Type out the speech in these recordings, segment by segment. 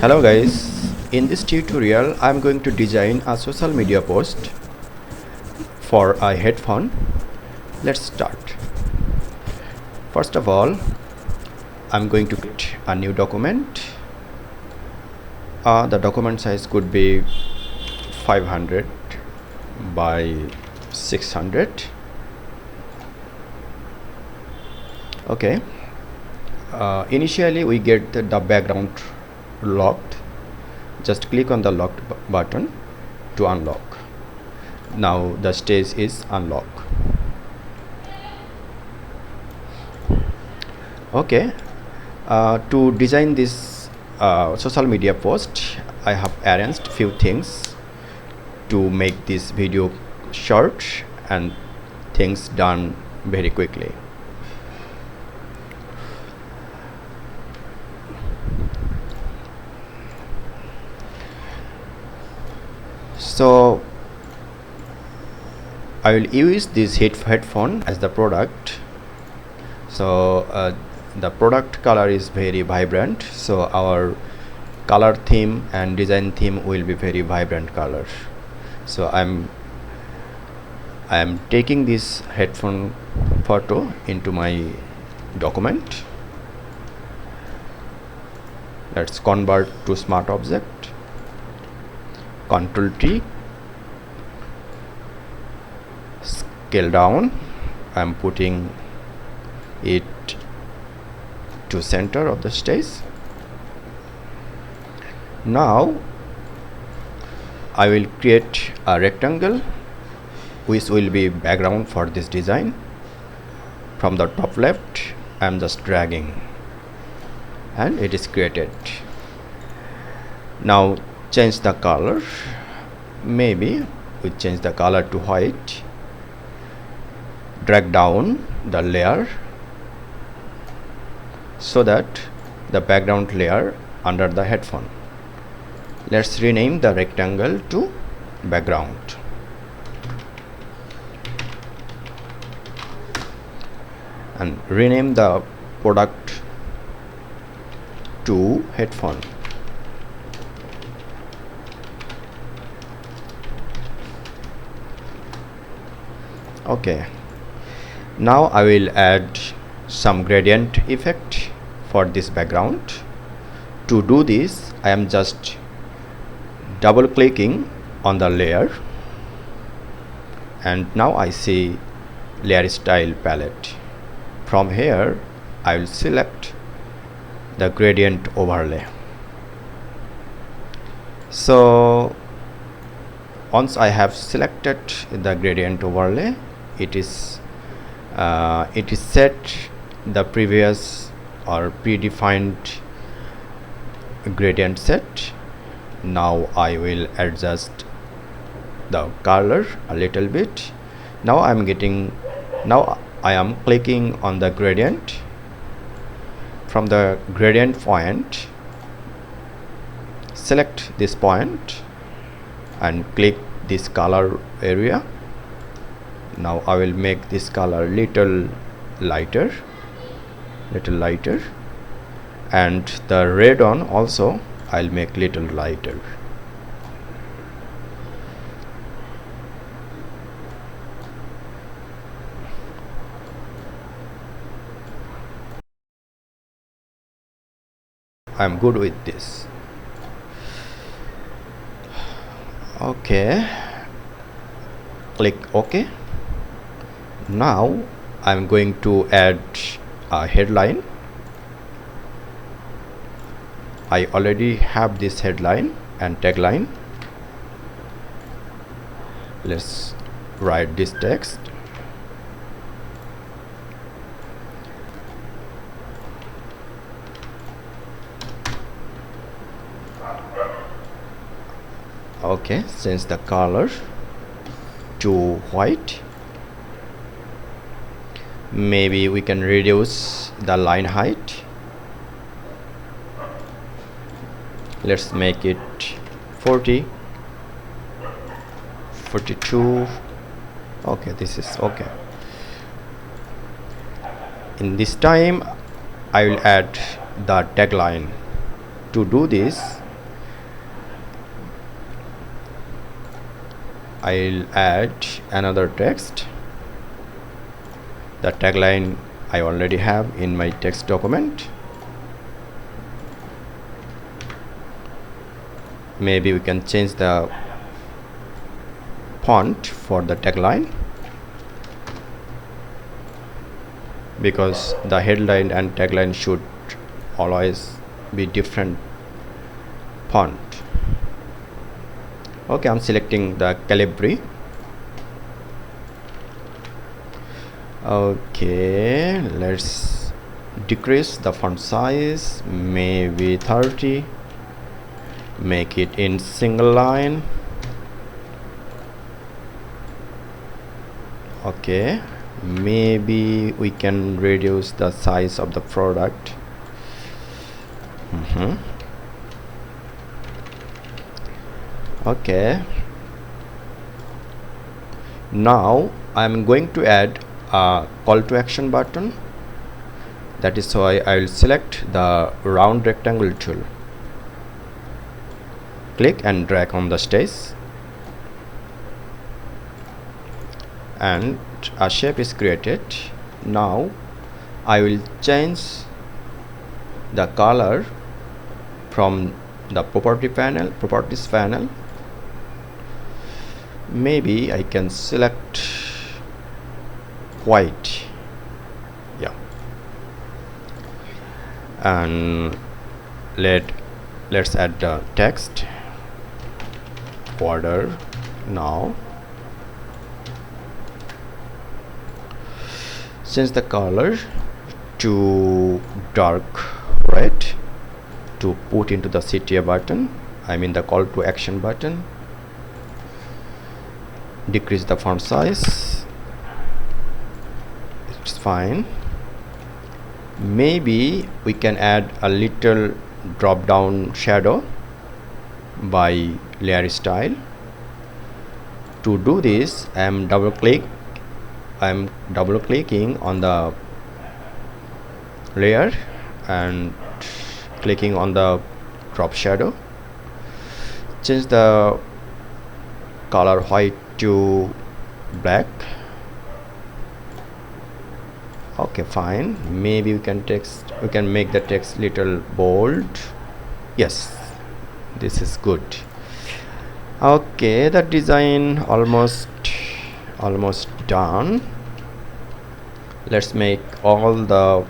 Hello guys, in this tutorial I'm going to design a social media post for a headphone. Let's start. First of all, I'm going to create a new document. The document size could be 500 by 600. Okay. Initially we get the background locked. Just click on the locked button to unlock. Now the stage is unlock. Okay, to design this social media post, I have arranged few things to make this video short and things done very quickly. So I will use this headphone as the product. So the product color is very vibrant, so our color theme and design theme will be very vibrant color. So I am taking this headphone photo into my document. Let's convert to smart object. Control T, scale down. I'm putting it to center of the stage. Now I will create a rectangle which will be background for this design. From the top left I'm just dragging and it is created. Now change the color. Maybe we change the color to white. Drag down the layer so that the background layer under the headphone. Let's rename the rectangle to background. And rename the product to headphone. Okay, now I will add some gradient effect for this background. To do this, I am just double clicking on the layer, and now I see layer style palette. From here I will select the gradient overlay. So once I have selected the gradient overlay, it is set the previous or predefined gradient set. Now I will adjust the color a little bit. Now I am clicking on the gradient. From the gradient point, select this point and click this color area. Now I will make this color little lighter, and the red one also I'll make little lighter. I'm good with this. Okay, click OK. Now I'm going to add a headline. I already have this headline and tagline. Let's write this text. Okay, change the color to white. Maybe we can reduce the line height. Let's make it 40, 42. Okay, this is okay. In this time I will add the tagline. To do this, I'll add another text. The tagline I already have in my text document. Maybe we can change the font for the tagline, because the headline and tagline should always be different font. Okay, I'm selecting the Calibri. Okay, let's decrease the font size, maybe 30. Make it in single line. Okay, maybe we can reduce the size of the product. Okay, now I'm going to add a call to action button. That is why I will select the round rectangle tool, click and drag on the stage, and a shape is created. Now I will change the color from the properties panel. Maybe I can select white, yeah, and let's add the text order. Now change the color to dark red to put into the CTA button, I mean the call to action button. Decrease the font size, it's fine. Maybe we can add a little drop down shadow by layer style. To do this, I'm double clicking on the layer and clicking on the drop shadow. Change the color white to black. Okay, fine. Maybe we can make the text little bold. Yes, this is good. Okay, the design almost done. Let's make all the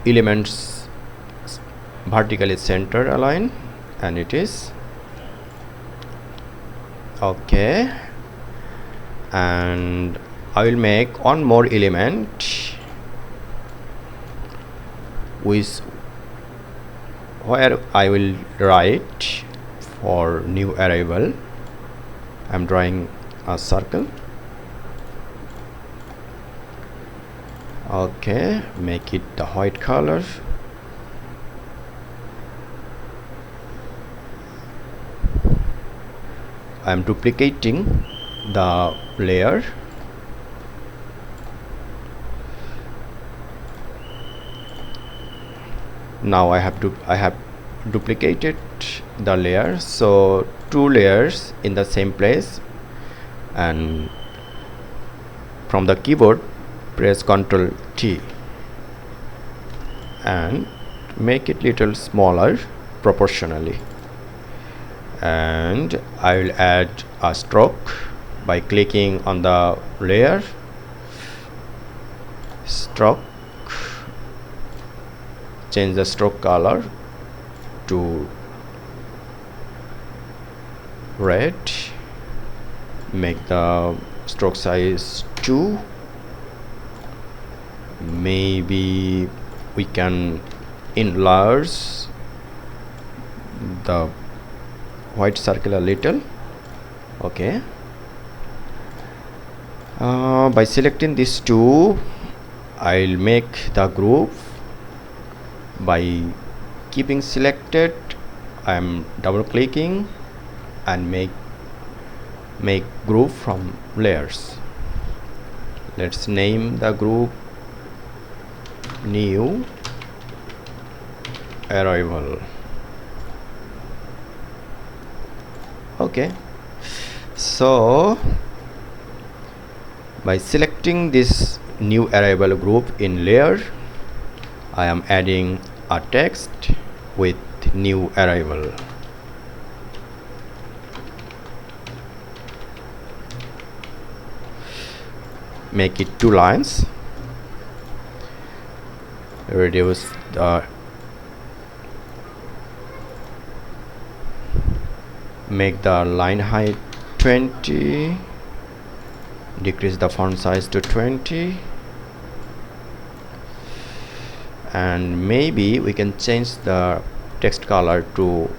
elements vertically center align, and it is okay. And I will make one more element where I will write for new arrival. I'm drawing a circle. Okay, make it the white color. I'm duplicating the layer. Now I have duplicated the layer, so 2 layers in the same place, and from the keyboard press Ctrl T and make it little smaller proportionally. And I will add a stroke by clicking on the layer, stroke, change the stroke color to red, make the stroke size 2. Maybe we can enlarge the white circle a little. Okay, by selecting these two, I'll make the group. By keeping selected, I'm double clicking and make group from layers. Let's name the group new arrival. Okay, So by selecting this new arrival group in layer, I am adding a text with new arrival. Make it 2 lines. Reduce the make the line height 20, decrease the font size to 20, and maybe we can change the text color to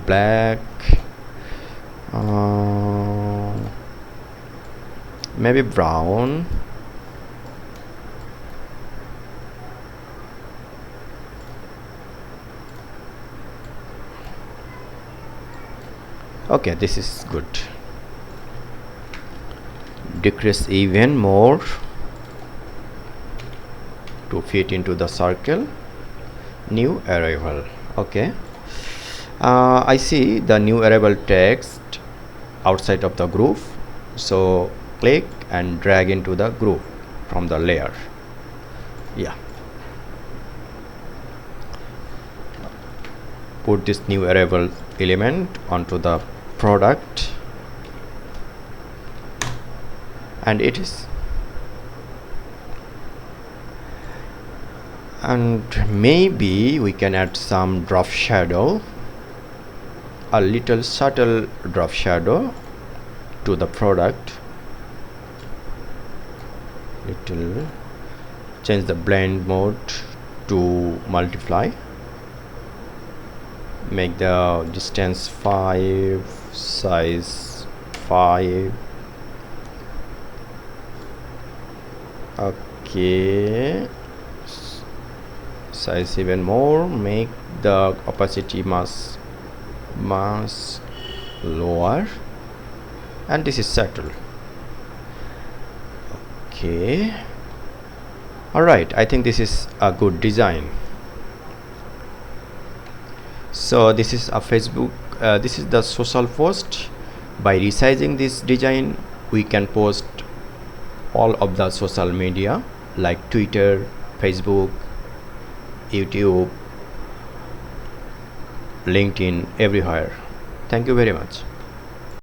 black, maybe brown. Okay, this is good. Decrease even more to fit into the circle. New arrival. Okay, I see the new arrival text outside of the group, so click and drag into the group from the layer. Yeah, put this new arrival element onto the product, and it is, and maybe we can add some drop shadow, a little subtle drop shadow to the product. Little, change the blend mode to multiply, make the distance 5, size 5. Okay, size even more, make the opacity much lower, and this is settled. Okay, alright, I think this is a good design. So this is a Facebook, this is the social post. By resizing this design, we can post all of the social media like Twitter, Facebook, YouTube, LinkedIn, everywhere. Thank you very much.